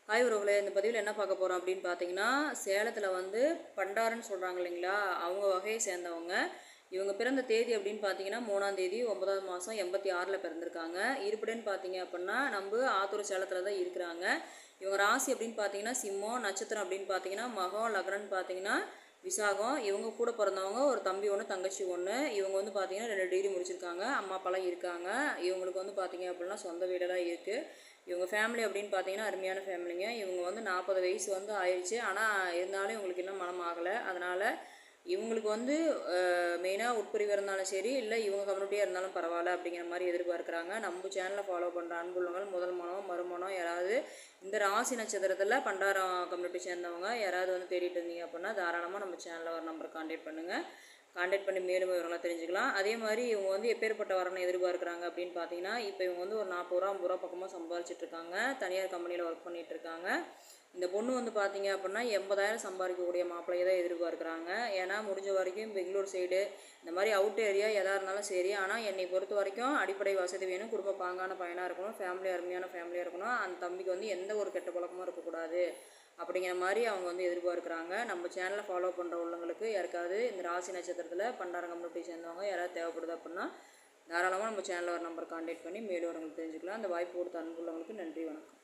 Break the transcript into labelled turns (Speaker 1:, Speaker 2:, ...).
Speaker 1: Hi உறவுகளே, இந்த பதிவில் என்ன பார்க்க போகிறோம் அப்படின்னு பார்த்தீங்கன்னா, சேலத்தில் வந்து பண்டாரன்னு சொல்கிறாங்க இல்லைங்களா, அவங்க வகையை சேர்ந்தவங்க. இவங்க பிறந்த தேதி அப்படின்னு பார்த்தீங்கன்னா 3ஆம் தேதி 9வது மாதம் 86ல் பிறந்திருக்காங்க. இருப்பிடன்னு பார்த்தீங்க அப்படின்னா நம்ம ஆத்தூர் சேலத்தில் தான் இருக்கிறாங்க. இவங்க ராசி அப்படின்னு பார்த்தீங்கன்னா சிம்மம், நட்சத்திரம் அப்படின்னு பார்த்தீங்கன்னா மகம், லக்னன்னு பார்த்தீங்கன்னா விசாகம். இவங்க கூட பிறந்தவங்க ஒரு தம்பி ஒன்று, தங்கச்சி ஒன்று. இவங்க வந்து பார்த்தீங்கன்னா 2 டிகிரி முடிச்சிருக்காங்க. அம்மா அப்பாலாம் இருக்காங்க. இவங்களுக்கு வந்து பார்த்தீங்க அப்படின்னா சொந்த வீடெல்லாம் இருக்குது. இவங்க ஃபேமிலி அப்படின்னு பார்த்தீங்கன்னா அருமையான ஃபேமிலிங்க. இவங்க வந்து 40 வயசு வந்து ஆயிடுச்சு. ஆனால் இருந்தாலும் இவங்களுக்கு இன்னும் மனம் ஆகலை. அதனால் இவங்களுக்கு வந்து மெயினாக உட்பிரிவு இருந்தாலும் சரி, இல்லை இவங்க கம்யூனிட்டியாக இருந்தாலும் பரவாயில்ல அப்படிங்கிற மாதிரி எதிர்பார்க்குறாங்க. நம்ம சேனலை ஃபாலோ பண்ணுற அன்புள்ளவங்கள் முதல் மனம், மறுமணம் யாராவது இந்த ராசி நட்சத்திரத்தில் பண்டாரம் கம்யூனிட்டி சேர்ந்தவங்க யாராவது வந்து தேடிட்டு இருந்தீங்க அப்படின்னா தாராளமாக நம்ம சேனலில் ஒரு நம்பரை கான்டாக்ட் பண்ணுங்கள். கான்டாக்ட் பண்ணி மேலும் விவரங்களாக தெரிஞ்சுக்கலாம். அதே மாதிரி இவங்க வந்து எப்பேற்பட்ட வரனை எதிர்பார்க்குறாங்க அப்படின்னு பார்த்தீங்கன்னா, இப்போ இவங்க வந்து ஒரு 40 ரூபா 50 ரூபா பக்கமாக சம்பாதிச்சிட்ருக்காங்க. தனியார் கம்பெனியில் ஒர்க் பண்ணிகிட்ருக்காங்க. இந்த பொண்ணு வந்து பார்த்தீங்க அப்படின்னா 80,000 சம்பாதிக்கக்கூடிய மாப்பிள்ளையை தான் எதிர்பார்க்குறாங்க. ஏன்னா முடிஞ்ச வரைக்கும் பெங்களூர் சைடு இந்த மாதிரி அவுட் ஏரியா எதாக இருந்தாலும் சரி, ஆனால் என்னை பொறுத்த வரைக்கும் அடிப்படை வசதி வேணும், குடும்ப பாங்கான பையனாக இருக்கணும், ஃபேமிலி அருமையான ஃபேமிலியாக இருக்கணும், அந்த தம்பிக்கு வந்து எந்த ஒரு கெட்ட பழக்கமும் இருக்கக்கூடாது அப்படிங்கிற மாதிரி அவங்க வந்து எதிர்பார்க்குறாங்க. நம்ம சேனலை ஃபாலோ பண்ணுற உள்ளவங்களுக்கு யாருக்காவது இந்த ராசி நட்சத்திரத்தில் பண்டாரம் கம்யூனிட்டி சேர்ந்தவங்க யாராவது தேவைப்படுது அப்படின்னா தாராளமாக நம்ம சேனலில் ஒரு நம்பர் கான்டாக்ட் பண்ணி மேலும் வரவங்களுக்கு தெரிஞ்சுக்கலாம். அந்த வாய்ப்பு கொடுத்த அன்புள்ளவங்களுக்கு நன்றி, வணக்கம்.